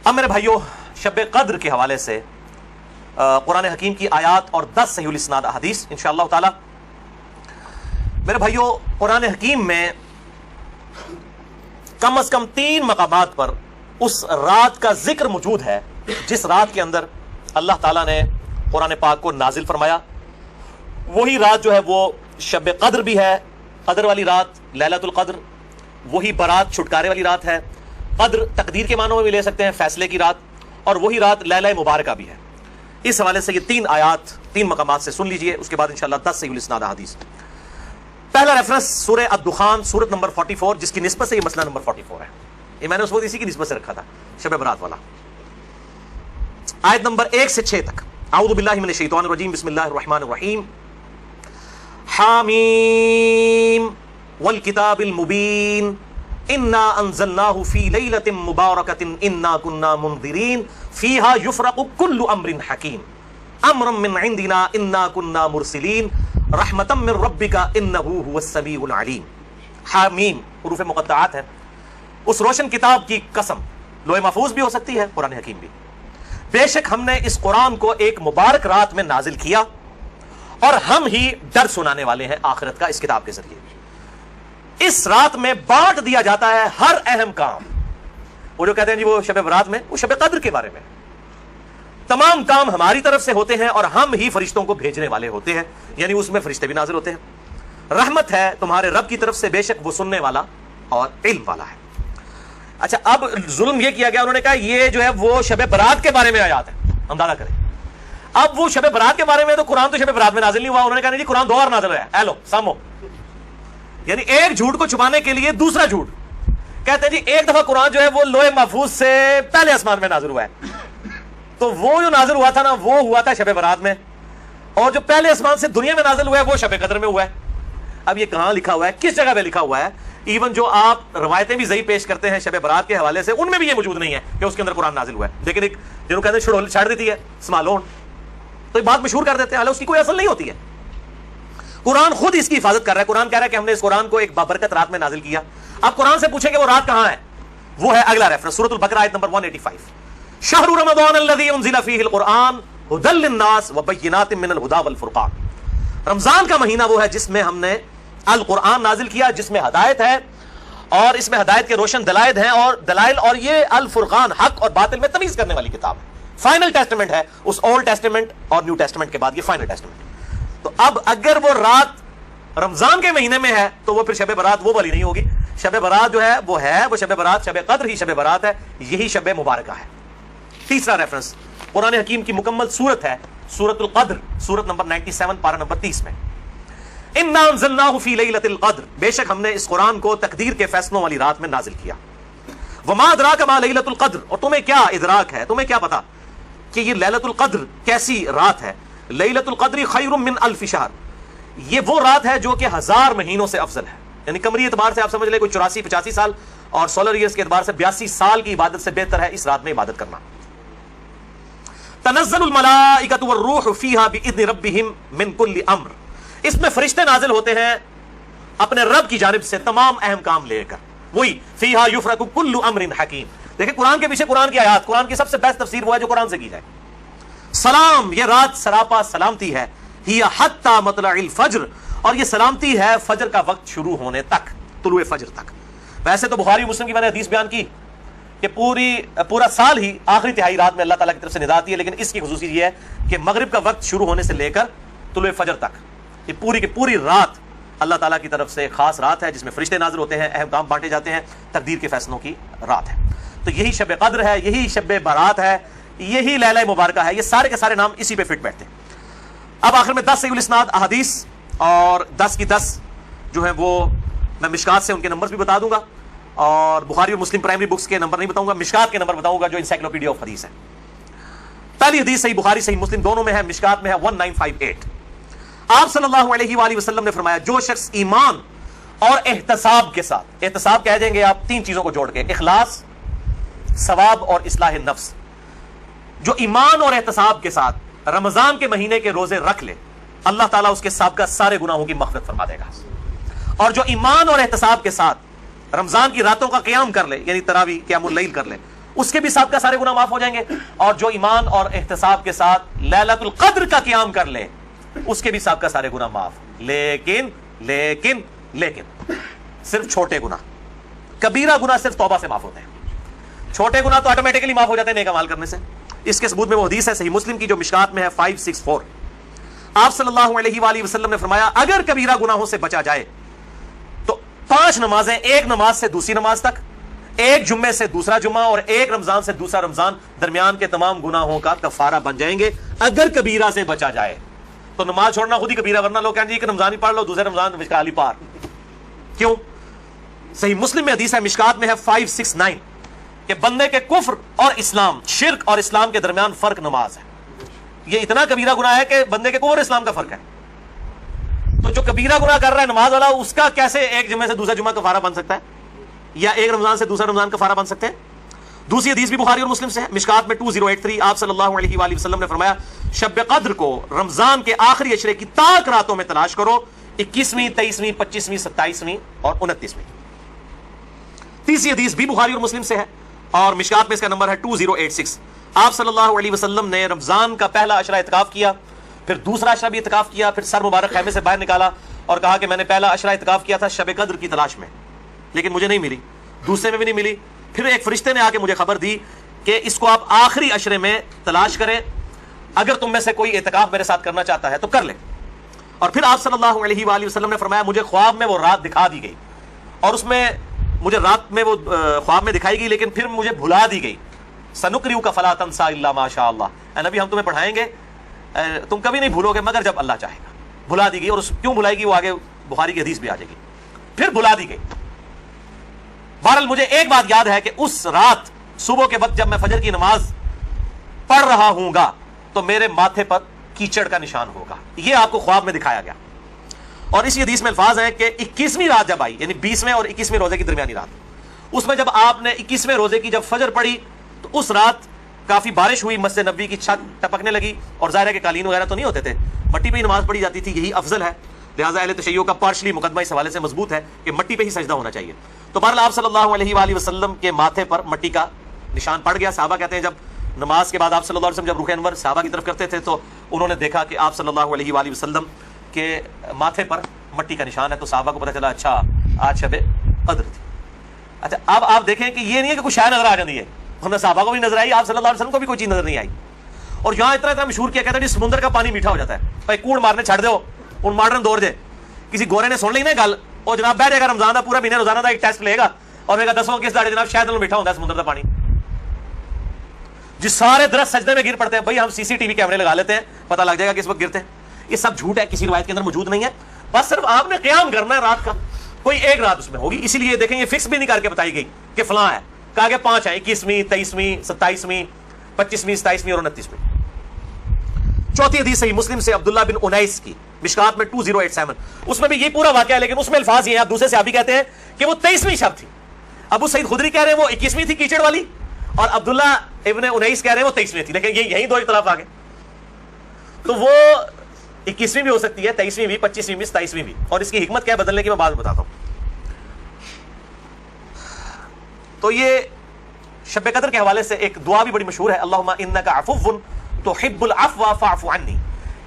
اب میرے بھائیوں، شب قدر کے حوالے سے قرآن حکیم کی آیات اور 10 صحیح الاسناد احادیث انشاءاللہ تعالی. میرے بھائیوں، قرآن حکیم میں کم از کم 3 مقامات پر اس رات کا ذکر موجود ہے جس رات کے اندر اللہ تعالیٰ نے قرآن پاک کو نازل فرمایا. وہی رات جو ہے وہ شب قدر بھی ہے، قدر والی رات، لیلۃ القدر. وہی برات چھٹکارے والی رات ہے. قدر تقدیر کے معنوں میں بھی لے سکتے ہیں، فیصلے کی رات. اور وہی رات لیلہ مبارکہ بھی ہے. اس حوالے سے یہ 3 آیات 3 مقامات سے سن لیجئے، اس کے بعد انشاءاللہ 10 صحیح الاسناد احادیث. پہلا ریفرنس سورہ الدخان، سورت نمبر 44، جس کی نسبت سے یہ مسئلہ نمبر 44 ہے. یہ میں نے اس وقت اسی کی نسبت سے رکھا تھا، شب برات والا. آیت نمبر 1 سے 6 تک. اعوذ باللہ من الشیطان الرجیم، بسم اللہ الرحمن الرحیم. حامیم والکتاب المبین انا انزلناہ فی لیلۃ مبارکۃ انا کنا منذرین فیہا یفرق کل امر حکیم امرا من عندنا انا کنا مرسلین رحمتا من ربک انہ هو السمیع العلیم. حامیم حروف مقطعات ہیں. اس روشن کتاب کی قسم، لوح محفوظ بھی ہو سکتی ہے، قرآن حکیم بھی. بے شک ہم نے اس قرآن کو ایک مبارک رات میں نازل کیا اور ہم ہی ڈر سنانے والے ہیں آخرت کا اس کتاب کے ذریعے. اس رات میں بانٹ دیا جاتا ہے ہر اہم کام. وہ جو کہتے ہیں جی وہ شب برات میں، وہ شب قدر کے بارے میں. تمام کام ہماری طرف سے ہوتے ہیں اور ہم ہی فرشتوں کو بھیجنے والے ہوتے ہیں، یعنی اس میں فرشتے بھی نازل ہوتے ہیں. رحمت ہے تمہارے رب کی طرف سے، بے شک وہ سننے والا اور علم والا ہے. اچھا، اب ظلم یہ کیا گیا، انہوں نے کہا یہ جو ہے وہ شب برات کے بارے میں آیات ہے. اندازہ کریں، اب وہ شب برات کے بارے میں تو قرآن تو شب برات میں نازل نہیں ہوا. انہوں نے کہا نہیں جی قرآن 2 بار نازل ہوا ہے. ایلو سامو، یعنی ایک جھوٹ کو چھپانے کے لیے دوسرا جھوٹ. کہتے ہیں جی ایک دفعہ قرآن جو ہے وہ لوح محفوظ سے پہلے آسمان میں نازل ہوا ہے، تو وہ جو نازل ہوا تھا نا وہ ہوا تھا شب برات میں، اور جو پہلے آسمان سے دنیا میں نازل ہوا ہے وہ شب قدر میں ہوا ہے. اب یہ کہاں لکھا ہوا ہے، کس جگہ پہ لکھا ہوا ہے؟ ایون جو آپ روایتیں بھی صحیح پیش کرتے ہیں شب برات کے حوالے سے، ان میں بھی یہ موجود نہیں ہے کہ اس کے اندر قرآن نازل ہوا ہے. لیکن ایک جنہوں کہتے ہیں چھڑ دیتی ہے سمالون، تو یہ بات مشہور کر دیتے ہیں، حالانکہ اس کی کوئی اصل نہیں ہوتی ہے. قرآن خود اس کی حفاظت کر رہا ہے. قرآن کہہ رہا ہے کہ ہم نے اس قرآن کو ایک بابرکت رات میں نازل کیا. اب قرآن سے پوچھیں کہ وہ رات کہاں ہے، وہ ہے اگلا ریفرنس سورۃ البقرہ آیت نمبر 185. شہر رمضان الذی انزل فیہ القرآن ھدی للناس وبینات من الھدی والفرقان. رمضان کا مہینہ وہ ہے جس میں ہم نے القرآن نازل کیا، جس میں ہدایت ہے اور اس میں ہدایت کے روشن دلائل ہیں اور دلائل، اور یہ الفرقان حق اور باطل میں تمیز کرنے والی کتاب ہے. فائنل ٹیسٹمنٹ ہے، اس اولڈ ٹیسٹمنٹ اور نیو ٹیسٹمنٹ کے بعد یہ فائنل ٹیسٹمنٹ. تو اب اگر وہ رات رمضان کے مہینے میں ہے تو وہ پھر شب برات وہ والی نہیں ہوگی. شب برات جو ہے وہ شب برات، شب قدر ہی شب برات ہے، یہی شب مبارکہ ہے. تیسرا ریفرنس قرآن حکیم کی مکمل سورت ہے سورۃ القدر، سورت نمبر 97 پارہ نمبر 30 میں. انا انزلناہ فی لیلۃ القدر، بے شک ہم نے اس قرآن کو تقدیر کے فیصلوں والی رات میں نازل کیا. وما ادراک ما لیلۃ القدر، اور تمہیں کیا ادراک ہے، تمہیں کیا پتا کہ یہ لیلۃ القدر کیسی رات ہے. لیلۃ القدر خیر من الف شہر، یہ وہ رات ہے جو کہ 1000 مہینوں سے افضل ہے. یعنی قمری اعتبار سے آپ سمجھ لیں کوئی 84-85 سال، اور سولر ایئرز کے اعتبار سے 82 سال کی عبادت سے بہتر ہے اس رات میں عبادت کرنا. تنزل الملائکۃ والروح فیہا باذن ربہم من کل امر، اس میں فرشتے نازل ہوتے ہیں اپنے رب کی جانب سے تمام اہم کام لے کر. وہی فیہا یفرق کل امر حکیم. دیکھیں قرآن کے پیچھے قرآن کی آیات، قرآن کی سب سے بیسٹ تفسیر وہ ہے جو قرآن سے کی جائے. سلام، یہ رات سراپا سلامتی ہے. ہی حتی مطلع الفجر، اور یہ سلامتی ہے فجر کا وقت شروع ہونے تک، طلوع فجر تک. ویسے تو بخاری مسلم کی میں نے حدیث بیان کی کہ پورا سال ہی آخری تہائی رات میں اللہ تعالیٰ کی طرف سے ندا آتی ہے، لیکن اس کی خصوصیت یہ ہے کہ مغرب کا وقت شروع ہونے سے لے کر طلوع فجر تک یہ پوری کی پوری رات اللہ تعالیٰ کی طرف سے ایک خاص رات ہے جس میں فرشتے نازل ہوتے ہیں، اہم کام بانٹے جاتے ہیں، تقدیر کے فیصلوں کی رات ہے. تو یہی شب قدر ہے، یہی شب برات ہے، یہی لیلہ مبارکہ ہے. یہ سارے کے سارے نام اسی پہ فٹ بیٹھتے ہیں. اب آخر میں 10 صحیح الاسناد احادیث اور 10 کی 10 جو ہیں وہ میں مشکات سے ان کے نمبرز بھی بتا دوں گا، اور بخاری اور مسلم پرائمری بکس کے نمبر نہیں بتاؤں گا، مشکات کے نمبر بتاؤں گا جو انسائکلوپیڈیا آف حدیث ہے. پہلی حدیث صحیح بخاری صحیح مسلم دونوں میں ہے، مشکات میں ہے 1958. آپ صلی اللہ علیہ وآلہ وسلم نے فرمایا جو شخص ایمان اور احتساب کے ساتھ، احتساب کہہ دیں گے آپ 3 چیزوں کو جوڑ کے، اخلاص، ثواب اور اصلاح نفس، جو ایمان اور احتساب کے ساتھ رمضان کے مہینے کے روزے رکھ لے، اللہ تعالیٰ اس کے سابقہ سارے گناہوں کی مغفرت فرما دے گا. اور جو ایمان اور احتساب کے ساتھ رمضان کی راتوں کا قیام کر لے، یعنی تراویح قیام اللیل کر لے، اس کے بھی سابقہ سارے گناہ معاف ہو جائیں گے. اور جو ایمان اور احتساب کے ساتھ لیلۃ القدر کا قیام کر لے اس کے بھی سابقہ سارے گناہ معاف. لیکن لیکن لیکن صرف چھوٹے گناہ. کبیرہ گناہ صرف توبہ سے معاف ہوتے ہیں, چھوٹے گناہ تو آٹومیٹکلی معاف ہو جاتے ہیں نیک اعمال کرنے سے. اس کے ثبوت میں وہ حدیث ہے صحیح مسلم کی جو مشکات میں ہے 564. آپ صلی اللہ علیہ وآلہ وسلم نے فرمایا اگر کبیرہ گناہوں سے بچا جائے تو 5 نمازیں, ایک نماز سے دوسری نماز تک, ایک جمعے سے دوسرا جمعہ اور ایک رمضان سے دوسرا رمضان, درمیان کے تمام گناہوں کا کفارہ بن جائیں گے اگر کبیرہ سے بچا جائے. تو نماز چھوڑنا خود ہی کبیرہ, ورنہ لوگ کہیں گے کہ رمضان ہی پڑھ لو, دوسرے رمضان مشکال ہی پار. کیوں؟ صحیح مسلم میں حدیث ہے مشکات میں ہے 569 کہ بندے کے کفر اور اسلام, شرک اور اسلام کے درمیان فرق نماز ہے. یہ اتنا کبیرہ گناہ ہے کہ بندے کے کفر اور اسلام کا فرق ہے. تو جو کبیرہ گناہ کر رہا ہے نماز والا, اس کا کیسے ایک جمعے سے دوسرا جمعہ کفارہ بن سکتا ہے, یا ایک رمضان سے دوسرا رمضان کفارہ بن سکتے ہیں؟ دوسری حدیث بھی بخاری اور مسلم سے ہے مشکات میں 2083. آپ صلی اللہ علیہ وآلہ وسلم نے فرمایا شب قدر کو رمضان کے آخری عشرے کی تاک راتوں میں تلاش کرو, 21ویں, 23ویں, 25ویں, 27ویں اور 29ویں. تیسری حدیث بھی بخاری اور مسلم سے ہے اور مشکات میں اس کا نمبر ہے 2086. آپ صلی اللہ علیہ وسلم نے رمضان کا پہلا عشرہ اعتکاف کیا, پھر دوسرا عشرہ بھی اعتکاف کیا, پھر سر مبارک خیمے سے باہر نکالا اور کہا کہ میں نے پہلا عشرہ اعتکاف کیا تھا شب قدر کی تلاش میں, لیکن مجھے نہیں ملی, دوسرے میں بھی نہیں ملی. پھر ایک فرشتے نے آ کے مجھے خبر دی کہ اس کو آپ آخری عشرے میں تلاش کریں, اگر تم میں سے کوئی اعتکاف میرے ساتھ کرنا چاہتا ہے تو کر لے. اور پھر آپ صلی اللہ علیہ وآلہ وسلم نے فرمایا مجھے خواب میں وہ رات دکھا دی گئی, اور اس میں مجھے رات میں وہ خواب میں دکھائی گئی لیکن پھر مجھے بھلا دی گئی. سنقرئک فلا تنسى الا ما شاء اللہ, اے نبی ہم تمہیں پڑھائیں گے تم کبھی نہیں بھولو گے مگر جب اللہ چاہے گا. بھلا دی گئی, اور کیوں بھلائی گی وہ آگے بخاری کی حدیث بھی آ جائے گی. پھر بھلا دی گئی. بہرحال مجھے ایک بات یاد ہے کہ اس رات صبح کے وقت جب میں فجر کی نماز پڑھ رہا ہوں گا تو میرے ماتھے پر کیچڑ کا نشان ہوگا. یہ آپ کو خواب میں دکھایا گیا. اور اسی حدیث میں الفاظ ہیں کہ 21ویں رات جب آئی, یعنی 20ویں اور 21ویں روزے کی درمیانی رات, اس میں جب آپ نے 21ویں روزے کی جب فجر پڑھی تو اس رات کافی بارش ہوئی, مسجد نبوی کی چھت ٹپکنے لگی, اور ظاہر ہے کہ قالین وغیرہ تو نہیں ہوتے تھے, مٹی پہ ہی نماز پڑھی جاتی تھی, یہی افضل ہے. لہٰذا اہل تشیع کا پارشلی مقدمہ اس حوالے سے مضبوط ہے کہ مٹی پہ ہی سجدہ ہونا چاہیے. تو بہرحال آپ صلی اللہ علیہ وآلہ وسلم کے ماتھے پر مٹی کا نشان پڑ گیا. صحابہ کہتے ہیں جب نماز کے بعد آپ صلی اللہ علیہ وسلم جب رخ انور صحابہ کی طرف کرتے تھے تو انہوں نے دیکھا کہ آپ صلی اللہ علیہ وآلہ وسلم کے ماتھے پر مٹی کا نشان ہے, تو صحابہ کو پتہ چلا اچھا آج شب قدر تھی. اچھا اب آپ دیکھیں کہ یہ نہیں ہے کہ کوئی شے نظر آ جاتی ہے, ہم نے صحابہ کو بھی نظر آئی, آپ صلی اللہ علیہ وسلم کو بھی کوئی چیز نظر نہیں آئی. اور یہاں اتنا مشہور کیا کہتے ہیں سمندر کا پانی میٹھا ہو جاتا ہے, بھائی کوڑ مارنے چھڑ دو ان ماڈرن دور جے. کسی گورے نے سن لی نا گل, اور جناب بیٹھ جائے گا رمضان کا پورا مہینہ روزانہ کا ایک ٹیسٹ لے گا اور میرے دسو کس داڑے جناب شاید میٹھا ہوتا ہے سمندر کا پانی. جی سارے درخت سجدے میں گر پڑتے ہیں, بھائی ہم CCTV کیمرے لگا لیتے ہیں, پتہ لگ جائے گا کس وقت گرتے ہیں. یہ سب جھوٹ ہے, کسی روایت کے اندر موجود نہیں ہے. بس صرف آپ نے قیام کرنا ہے رات کا, کوئی ایک رات اس میں ہوگی. اسی لیے دیکھیں یہ فکس بھی نہیں کر کے بتائی گئی کہ فلاں ہے, کہا کہ 5 ہیں, 21ویں, 23ویں, 27ویں, 25ویں, 27ویں اور 29ویں. چوتھی حدیث صحیح مسلم سے عبداللہ بن انیس کی مشکات میں 2087, اس میں بھی یہ پورا واقعہ ہے لیکن اس میں الفاظ یہ ہیں, آپ دوسرے صحابی کہتے ہیں کہ وہ 23ویں شب تھی. ابو سعید خدری کہہ رہے ہیں وہ 21ویں تھی کیچڑ والی, اور عبداللہ ابن انیس کہہ رہے ہیں وہ 23ویں تھی. لیکن یہی دو اختلاف آ گئے. تو وہ 21ویں بھی ہو سکتی ہے, 23ویں بھی, 25ویں بھی, 27ویں بھی, اور اس کی حکمت کیا ہے بدلنے کی میں بعد میں بتاتا ہوں. تو یہ شب قدر کے حوالے سے ایک دعا بھی بڑی مشہور ہے, اللہم انک عفو تحب العفو فاعف عنی.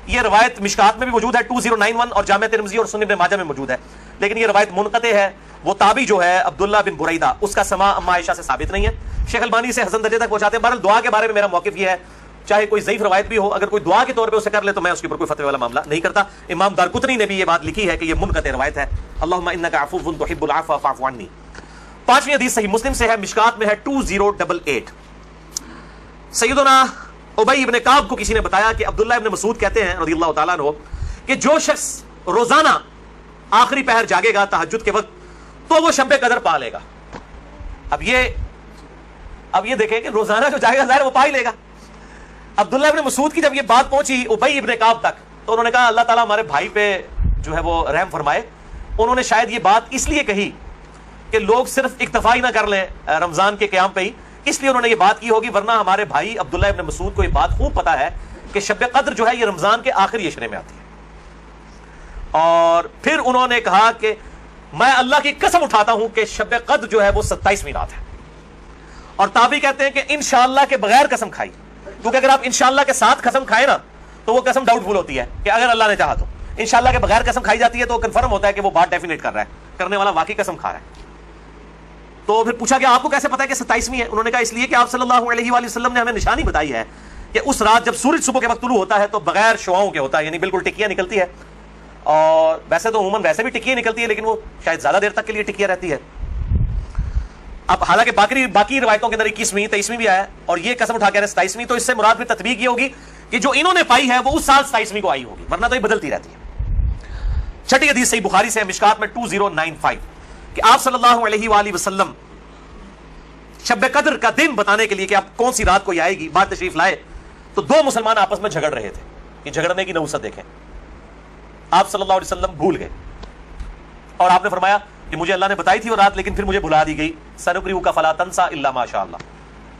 یہ روایت مشکات میں بھی موجود ہے 2091 اور جامع ترمذی اور سنن ابن ماجہ میں موجود ہے, لیکن یہ روایت منقطع ہے. وہ تابعی جو ہے عبداللہ بن بریدہ, اس کا سماع اما عائشہ سے ثابت نہیں ہے. شیخ البانی سے حسن درجے تک پہنچاتے ہیں. بہرحال دعا کے بارے میں میرا موقف یہ ہے, چاہے کوئی ضعیف روایت بھی ہو, اگر کوئی دعا کے طور پہ اسے کر لے تو میں اس کے اوپر کوئی فتوی والا معاملہ نہیں کرتا. امام دارقطنی نے بھی یہ بات لکھی ہے کہ یہ منقطع روایت ہے, اللہم انک عفو تحب العفو فاعف عنی. پانچویں حدیث صحیح مسلم سے ہے, مشکات میں ہے 2088. سیدنا ابی ابن کعب کو کسی نے بتایا کہ عبداللہ ابن مسعود کہتے ہیں رضی اللہ تعالیٰ عنہ کہ جو شخص روزانہ آخری پہر جاگے گا تہجد کے وقت تو وہ شب قدر پا لے گا. اب یہ دیکھیں کہ روزانہ جو جاگے گا ظاہر وہ پا ہی لے گا. عبداللہ ابن مسعود کی جب یہ بات پہنچی ابی ابن کعب تک تو انہوں نے کہا اللہ تعالیٰ ہمارے بھائی پہ جو ہے وہ رحم فرمائے. انہوں نے شاید یہ بات اس لیے کہی کہ لوگ صرف اکتفا ہی نہ کر لیں رمضان کے قیام پہ ہی, اس لیے انہوں نے یہ بات کی ہوگی, ورنہ ہمارے بھائی عبداللہ ابن مسعود کو یہ بات خوب پتا ہے کہ شب قدر جو ہے یہ رمضان کے آخری عشرے میں آتی ہے. اور پھر انہوں نے کہا کہ میں اللہ کی قسم اٹھاتا ہوں کہ شب قدر جو ہے وہ 27ویں رات ہے, اور تابعی کہتے ہیں کہ انشاءاللہ کے بغیر قسم کھائی، کیونکہ اگر آپ انشاءاللہ کے ساتھ قسم کھائیں نا تو وہ قسم ڈاؤٹ فل ہوتی ہے کہ اگر اللہ نے چاہا تو. انشاءاللہ کے بغیر قسم کھائی جاتی ہے تو کنفرم ہوتا ہے کہ وہ بات ڈیفینیٹ کر رہا ہے، کرنے والا واقعی قسم کھا رہا ہے. تو پھر پوچھا گیا آپ کو کیسے پتا ہے کہ 27ویں ہے؟ انہوں نے کہا اس لیے کہ آپ صلی اللہ علیہ وآلہ وسلم نے ہمیں نشانی بتائی ہے کہ اس رات جب سورج صبح کے وقت طلوع ہوتا ہے تو بغیر شعاؤں کے ہوتا ہے، یعنی بالکل ٹکیاں نکلتی ہے. اور ویسے تو عموماً ویسے بھی ٹکیاں نکلتی ہے لیکن وہ شاید زیادہ دیر تک کے لیے ٹکیاں رہتی ہے. اب حالانکہ باقی روایتوں کے اندر 21ویں 23ویں بھی آیا ہے اور یہ قسم اٹھا کے 27ویں، تو اس سے مراد بھی تطبیق یہ ہوگی کہ جو انہوں نے پائی ہے وہ اس سال 27ویں کو آئی ہوگی، ورنہ تو یہ بدلتی رہتی ہے. چھٹی حدیث صحیح بخاری سے ہے، مشکات میں 2095 کہ آپ صلی اللہ علیہ وآلہ وسلم شب قدر کا دن بتانے کے لیے کہ آپ کون سی رات کو یہ آئے گی بات تشریف لائے تو دو مسلمان آپس میں جھگڑ رہے تھے. یہ جھگڑنے کی نحوست دیکھیں. آپ صلی اللہ علیہ وسلم بھول گئے اور آپ نے فرمایا کہ مجھے اللہ نے بتائی تھی وہ رات لیکن پھر مجھے بھلا دی گئی، سنقرئک فلا تنسى الا ما شاء اللہ.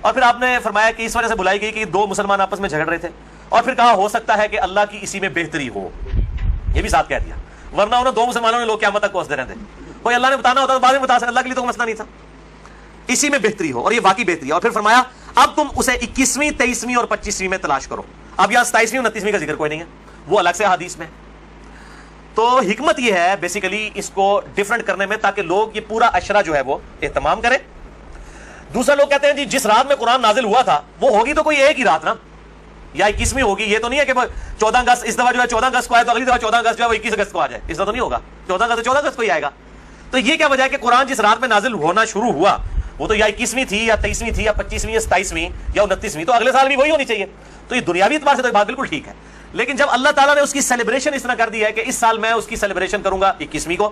اور پھر آپ نے فرمایا کہ اس وجہ سے بھلائی گئی کہ دو مسلمان آپس میں جھگڑ رہے تھے، اور پھر کہا ہو سکتا ہے کہ اللہ کی اسی میں بہتری ہو، یہ بھی ساتھ کہہ دیا، ورنہ انہیں دو مسلمانوں نے لوگ قیامت تک کوستے رہتے. کوئی اللہ نے بتانا ہوتا تو بعد میں بتا سکتے، اللہ کے لیے تو مسئلہ نہیں تھا، اسی میں بہتری ہو، اور یہ واقعی بہتری ہے. اور پھر فرمایا اب تم اسے 21ویں 23ویں اور 25ویں میں تلاش کرو. اب یہاں 27ویں 29ویں کا ذکر کوئی نہیں ہے، وہ الگ سے حدیث میں. تو حکمت یہ ہے بیسیکلی اس کو ڈفرنٹ کرنے میں تاکہ لوگ یہ پورا عشرہ جو ہے وہ اہتمام کریں. دوسرا لوگ کہتے ہیں جی جس رات میں قرآن نازل ہوا تھا وہ ہوگی تو کوئی ایک ہی رات نا، یا 21ویں ہوگی. یہ تو نہیں ہے کہ 14 اگست اس دفعہ جو ہے 14 اگست کو آئے تو اگلی دفعہ 14 اگست جو ہے وہ 21 اگست کو آ جائے، اس طرح تو نہیں ہوگا. 14 اگست 14 اگست کو ہی آئے گا. تو یہ کیا وجہ ہے کہ قرآن جس رات میں نازل ہونا شروع ہوا وہ تو یا 21ویں تھی یا 23ویں تھی یا 25ویں یا 27ویں یا 29ویں، تو اگلے سال بھی وہی ہونی چاہیے. تو یہ دنیاوی اعتبار سے تو بات بالکل ٹھیک ہے. لیکن جب اللہ تعالیٰ نے اس کی سیلیبریشن اس طرح کر دی ہے کہ اس سال میں اس کی سیلیبریشن کروں گا 21ویں کو،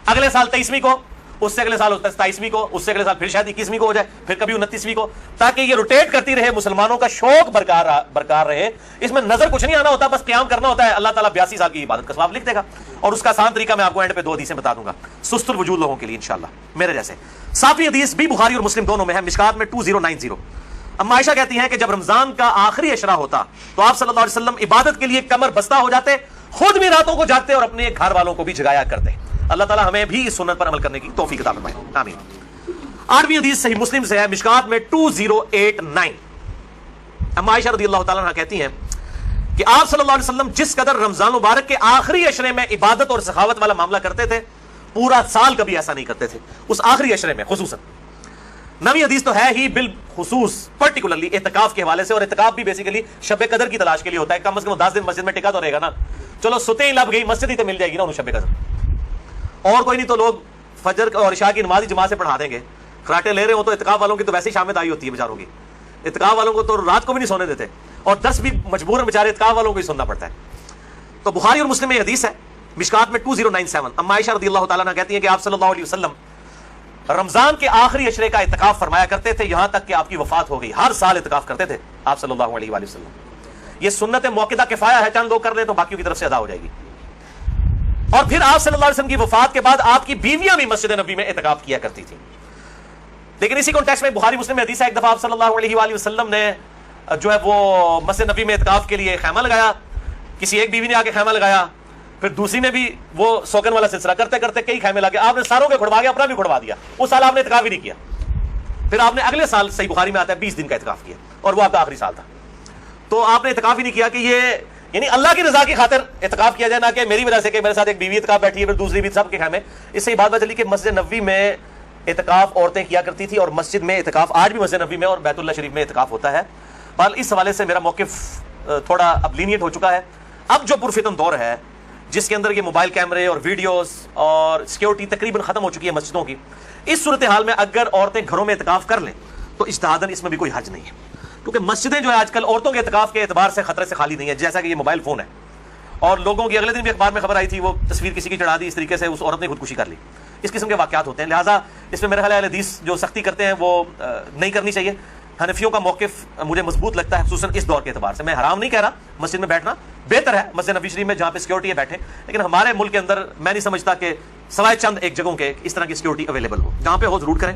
اگلے سال 23ویں کو، اس سے اگلے سال 27ویں کو، اس سے اگلے سال پھر شاید 21ویں کو ہو جائے، پھر کبھی 29ویں کو، تاکہ یہ روٹیٹ کرتی رہے، مسلمانوں کا شوق برقرار رہے. اس میں نظر کچھ نہیں آنا ہوتا، بس قیام کرنا ہوتا ہے. اللہ تعالیٰ 82 سال کی عبادت کا ثواب لکھ دے گا. اور اس کا آسان طریقہ میں آپ کو اینڈ پہ 2 حدیثیں بتا دوں گا سست الوجود لوگوں کے لیے انشاءاللہ میرے جیسے. 7ویں حدیث بھی بخاری اور مسلم دونوں میں ہے، مشکات میں 2090. اما عائشہ کہتی ہیں کہ جب رمضان کا آخری عشرہ ہوتا تو آپ صلی اللہ علیہ وسلم عبادت کے لیے کمر بستہ ہو جاتے، خود بھی راتوں کو جاگتے اور اپنے گھر والوں کو بھی جگایا کرتے. اللہ تعالیٰ ہمیں بھی اس سنت پر عمل کرنے کی توفیق عطا فرمائے، آمین. 8ویں حدیث صحیح مسلم سے ہے، مشکات میں 2089. اما عائشہ رضی اللہ تعالیٰ عنہ کہتی ہیں کہ آپ صلی اللہ علیہ وسلم جس قدر رمضان مبارک کے آخری عشرے میں عبادت اور سخاوت والا معاملہ کرتے تھے پورا سال کبھی ایسا نہیں کرتے تھے، اس آخری عشرے میں خصوصاً. 9ویں حدیث تو ہے ہی بالخصوص پرٹیکولرلی اعتکاف کے حوالے سے، اور اعتکاف بھی بیسیکلی شب قدر کی تلاش کے لیے ہوتا ہے. کم از کم 10 دن مسجد میں ٹکا تو رہے گا نا. چلو ستیں ہی لب گئی، مسجد ہی تو مل جائے گی نا انہوں شب قدر، اور کوئی نہیں تو لوگ فجر اور عشاء کی نماز جماعت سے پڑھا دیں گے. خراٹے لے رہے ہوں تو اعتکاف والوں کی تو ویسے ہی شام میں دائی ہوتی ہے بیچاروں کی. اعتکاف والوں کو تو رات کو بھی نہیں سونے دیتے، اور 10 بھی مجبور بیچارے اعتکاف والوں کو ہی سننا پڑتا ہے. تو بخاری اور مسلم میں حدیث ہے، مشکات میں 2097. اما عائشہ رضی اللہ تعالیٰ عنہ کہتی ہیں کہ آپ صلی اللہ علیہ وسلم رمضان کے آخری عشرے کا اعتکاف فرمایا کرتے تھے یہاں تک کہ آپ کی وفات ہو گئی. ہر سال اعتکاف کرتے تھے آپ صلی اللہ علیہ وآلہ وسلم. یہ سنت موقدہ کفایہ ہے، چند لوگ کر لیں تو باقیوں کی طرف سے ادا ہو جائے گی. اور پھر آپ صلی اللہ علیہ وسلم کی وفات کے بعد آپ کی بیویاں بھی مسجد نبی میں اعتکاف کیا کرتی تھیں. لیکن اسی کانٹیکسٹ میں بخاری مسلم میں حدیث ہے، ایک دفعہ آپ صلی اللہ علیہ وآلہ وسلم نے جو ہے وہ مسجد نبی میں اعتکاف کے لیے خیمہ لگایا. کسی ایک بیوی نے آ کے خیمہ لگایا، پھر دوسری نے بھی وہ سوکن والا سلسلہ کرتے کرتے کئی خیمے لگے. آپ نے ساروں کے کھڑوا کے اپنا بھی کھڑوا دیا. اس سال آپ نے اعتکاف ہی نہیں کیا. پھر آپ نے اگلے سال صحیح بخاری میں آتا ہے 20 دن کا اعتکاف کیا، اور وہ آپ کا آخری سال تھا. تو آپ نے اعتکاف ہی نہیں کیا کہ یہ یعنی اللہ کی رضا کی خاطر اعتکاف کیا جائے، نہ کہ میری وجہ سے کہ میرے ساتھ ایک بیوی اعتکاف بیٹھی ہے پھر دوسری بھی سب کے خیمے. اس سے یہ بات چلی کہ مسجد نبوی میں اعتکاف عورتیں کیا کرتی تھی، اور مسجد میں اعتکاف آج بھی مسجد نبوی میں اور بیت اللہ شریف میں اعتکاف ہوتا ہے. بہرحال اس حوالے سے میرا موقف تھوڑا اب لینیٹ ہو چکا ہے. اب جو پرفتن دور ہے جس کے اندر یہ موبائل کیمرے اور ویڈیوز اور سیکیورٹی تقریباً ختم ہو چکی ہے مسجدوں کی، اس صورتحال میں اگر عورتیں گھروں میں اعتکاف کر لیں تو اجتہاداً اس میں بھی کوئی حرج نہیں ہے، کیونکہ مسجدیں جو ہے آج کل عورتوں کے اعتکاف کے اعتبار سے خطرے سے خالی نہیں ہے. جیسا کہ یہ موبائل فون ہے، اور لوگوں کی اگلے دن بھی اخبار میں خبر آئی تھی، وہ تصویر کسی کی چڑھا دی، اس طریقے سے اس عورت نے خودکشی کر لی. اس قسم کے واقعات ہوتے ہیں. لہٰذا اس میں میرا خیال ہے حدیث جو سختی کرتے ہیں وہ نہیں کرنی چاہیے. حنفیوں کا موقف مجھے مضبوط لگتا ہے خصوصاً اس دور کے اعتبار سے. میں حرام نہیں کہہ رہا، مسجد میں بیٹھنا بہتر ہے، مسجد نبی شریف میں جہاں پہ سیکیورٹی ہے بیٹھے. لیکن ہمارے ملک کے اندر میں نہیں سمجھتا کہ سوائے چند ایک جگہوں کے اس طرح کی سیکیورٹی اویلیبل ہو. جہاں پہ ہو ضرور کریں.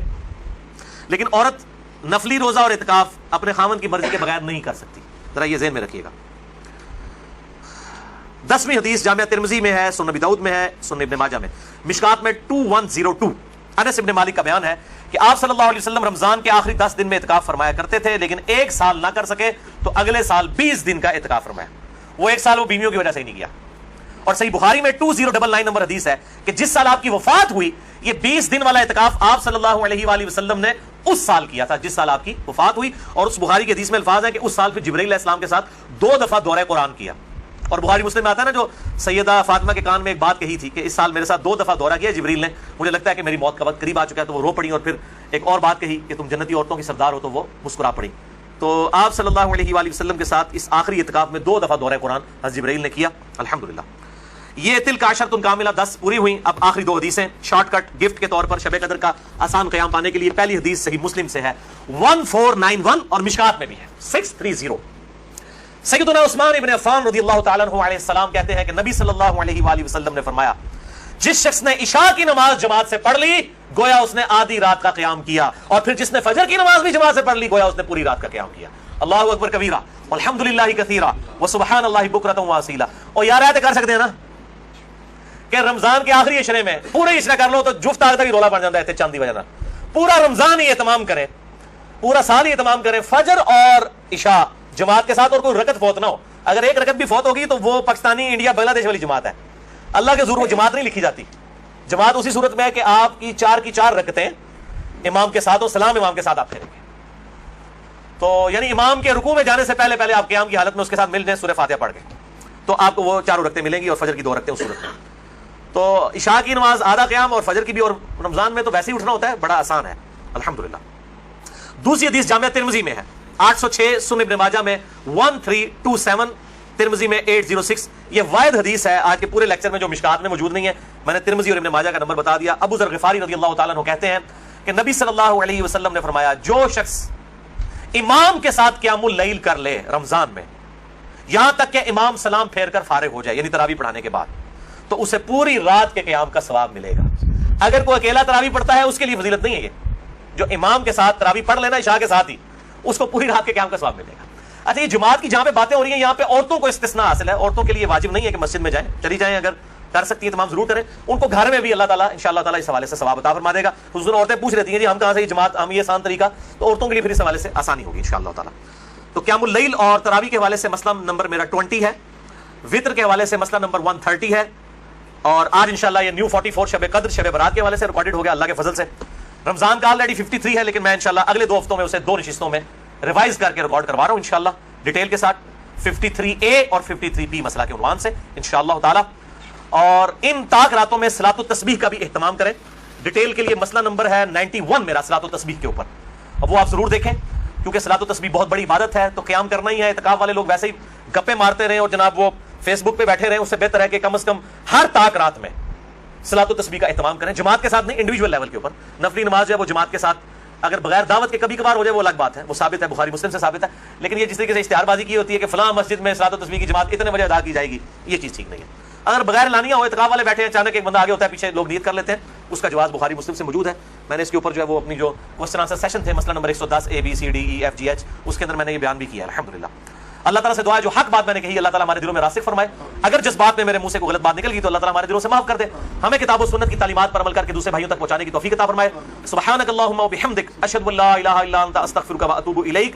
لیکن عورت نفلی روزہ اور اعتکاف اپنے خاوند کی مرضی کے بغیر نہیں کر سکتی، ذرا یہ ذہن میں رکھیے گا. 10ویں حدیث جامعہ ترمذی میں ہے، سنن نبی داؤد میں ہے، سنن ابن ماجہ میں، مشکات میں 2102. انس ابن مالک کا بیان ہے کہ آپ صلی اللہ علیہ وسلم رمضان کے آخری 10 دن میں اعتکاف فرمایا کرتے تھے، لیکن ایک سال نہ کر سکے تو اگلے سال 20 دن کا اعتکاف فرمایا. وہ ایک سال وہ بیویوں کی وجہ سے ہی نہیں کیا. اور صحیح بخاری میں 2099 نمبر حدیث ہے کہ جس سال آپ کی وفات ہوئی یہ 20 دن والا اعتکاف آپ صلی اللہ علیہ وآلہ وسلم نے اس سال کیا تھا جس سال آپ کی وفات ہوئی. اور اس بخاری کے حدیث میں الفاظ ہے کہ اس سال پھر جبرائیل علیہ السلام کے ساتھ 2 دفعہ دورہ قرآن کیا. اور بخاری مسلم میں آتا ہے نا جو سیدہ فاطمہ کے کان میں ایک بات کہی تھی کہ اس سال میرے ساتھ 2 دفعہ دورہ کیا جبریل نے، مجھے لگتا ہے کہ میری موت کا وقت قریب آ چکا ہے. تو وہ رو پڑی اور پھر ایک اور بات کہی کہ تم جنتی عورتوں کی سردار ہو، تو وہ مسکرا پڑی. تو آپ صلی اللہ علیہ وآلہ وسلم کے ساتھ اس آخری اعتکاف میں 2 دفعہ دورہ قرآن حضرت جبرائیل نے کیا. الحمدللہ. یہ تلک عشرۃ کاملہ 10 پوری ہوئی. اب آخری 2 حدیثیں شارٹ کٹ گفٹ کے طور پر شب قدر کا آسان قیام پانے کے لیے. پہلی حدیث صحیح مسلم سے ہے 1491 اور مشکات میں بھی ہے 630. سیدنا عثمان ابن عفان رضی اللہ تعالیٰ عنہ علیہ السلام کہتے ہیں کہ نبی صلی اللہ علیہ وآلہ وسلم نے فرمایا جس شخص نے عشاء کی نماز جماعت سے پڑھ لی گویا اس نے آدھی رات کا قیام کیا، اور پھر جس نے فجر کی نماز بھی جماعت سے پڑھ لی گویا اس نے پوری رات کا قیام کیا. اللہ اکبر کبیرہ والحمدللہ کثیرہ وسبحان اللہ بکرۃ واصیلہ. اور یار ایسے کر سکتے ہیں نا کہ رمضان کے آخری عشرے میں پورے عشرے کر لو تو جفت آگ تک ہی رولا پڑ جاتا ہے چاندی وجہ. پورا رمضان ہی اہتمام کریں، پورا سال ہی اہتمام کریں فجر اور عشاء جماعت کے ساتھ، اور کوئی رکعت فوت نہ ہو. اگر ایک رکعت بھی فوت ہوگی تو وہ پاکستانی انڈیا بنگلہ دیش والی جماعت ہے. اللہ کے ضرور وہ جماعت نہیں لکھی جاتی. جماعت اسی صورت میں ہے کہ آپ کی 4 کی 4 رکعتیں امام کے ساتھ ہو، سلام امام کے ساتھ آپ پھیریں گے. تو یعنی امام کے رکوع میں جانے سے پہلے پہلے آپ قیام کی حالت میں اس کے ساتھ مل جائیں سورہ فاتحہ پڑھ کے، تو آپ کو وہ 4 رکعتیں ملیں گی، اور فجر کی 2 رکعتیں اس صورت میں. تو عشاء کی نماز آدھا قیام اور فجر کی بھی، اور رمضان میں تو ویسے ہی اٹھنا ہوتا ہے، بڑا آسان ہے الحمدللہ. دوسری حدیث جامعہ ترمذی میں ہے 806، سنن ابن ماجہ میں 1327، ترمذی میں 806. یہ واحد حدیث ہے آج کے پورے لیکچر میں جو مشکات میں موجود نہیں ہے. میں نے ترمذی اور ابن ماجہ کا نمبر بتا دیا. ابو ذر غفاری رضی اللہ تعالیٰ عنہ کہتے ہیں کہ نبی صلی اللہ علیہ وسلم نے فرمایا جو شخص امام کے ساتھ قیام اللیل کر لے رمضان میں یہاں تک کہ امام سلام پھیر کر فارغ ہو جائے، یعنی تراویح پڑھانے کے بعد، تو اسے پوری رات کے قیام کا ثواب ملے گا. اگر کوئی اکیلا تراویح پڑھتا ہے اس کے لیے فضیلت نہیں ہے. یہ جو امام کے ساتھ تراویح پڑھ لینا عشاء کے ساتھ ہی، اس کو پوری رات کے قیام کا ثواب ملے گا. اچھا یہ جماعت کی جہاں پہ باتیں ہو رہی ہیں یہاں پہ عورتوں کو استثناء حاصل ہے. عورتوں کے لیے واجب نہیں ہے کہ مسجد میں جائیں، چلی جائیں، اگر کر سکتی ہیں تمام ضرور کریں. ان کو گھر میں بھی اللہ تعالیٰ انشاءاللہ تعالیٰ اس حوالے سے ثواب عطا فرما دے گا. حضور عورتیں پوچھ رہتی ہیں جی ہم کہاں سے یہ جماعت، ہم یہ آسان طریقہ، تو عورتوں کے لیے پھر اس حوالے سے آسانی ہوگی انشاءاللہ تعالیٰ. تو قیام اللیل اور تراویح کے حوالے سے مسئلہ نمبر میرا 20 ہے. وطر کے حوالے سے مسئلہ نمبر 130 ہے. اور آج انشاءاللہ یہ نیو 44 شب قدر شب برات کے حوالے سے ریکارڈڈ ہو گیا اللہ کے فضل سے. رمضان کا آلریڈی 53 ہے، لیکن میں انشاءاللہ اگلے 2 ہفتوں میں اسے 2 نشستوں میں ریوائز کر کے ریکارڈ کروا رہا ہوں انشاءاللہ ڈیٹیل کے ساتھ 53A اور 53B مسئلہ کے عنوان سے انشاءاللہ تعالی. اور ان طاق راتوں میں صلاۃ التسبیح کا بھی اہتمام کریں. ڈیٹیل کے لیے مسئلہ نمبر ہے 91 میرا صلاۃ التسبیح کے اوپر، اب وہ آپ ضرور دیکھیں کیونکہ صلاۃ التسبیح بہت بڑی عبادت ہے. تو قیام کرنا ہی ہے. اعتکاف والے لوگ ویسے ہی گپے مارتے رہیں اور جناب وہ فیس بک پہ بیٹھے رہیں، اس سے بہتر ہے کہ کم از کم ہر طاق رات میں صلاۃ التسبیح کا اہتمام کریں. جماعت کے ساتھ نہیں، انڈیویجول لیول کے اوپر. نفلی نماز جو ہے وہ جماعت کے ساتھ اگر بغیر دعوت کے کبھی کبھار ہو جائے وہ الگ بات ہے، وہ ثابت ہے، بخاری مسلم سے ثابت ہے. لیکن یہ جس طریقے سے اشتہار بازی کی ہوتی ہے کہ فلاں مسجد میں صلاۃ التسبیح کی جماعت اتنے بجے ادا کی جائے گی، یہ چیز ٹھیک نہیں ہے. اگر بغیر لانیہ ہو، اعتکاف والے بیٹھے ہیں، اچانک ایک بندہ آگے ہوتا ہے، پیچھے لوگ نیت کر لیتے ہیں، اس کا جواز بخاری مسلم سے موجود ہے. میں نے اس کے اوپر جو ہے وہ اپنی جو کوسچن آنسر سیشن تھے مسئلہ نمبر 110 ABCDEFGH اس کے اندر میں نے یہ بیان بھی کیا ہے الحمدللہ. اللہ تعالیٰ سے دعا ہے جو حق بات میں نے کہی اللہ تعالیٰ ہمارے دلوں میں راسخ فرمائے. اگر جس بات میں میرے منہ سے کوئی غلط بات نکل گئی تو اللہ تعالیٰ ہمارے دلوں سے معاف کر دے. ہمیں کتاب و سنت کی تعلیمات پر عمل کر کے دوسرے بھائیوں تک پہنچانے کی توفیق عطا فرمائے. سبحانک اللہم و بحمدک اشہد ان لا الہ الا انت استغفرک و اتوب الیک.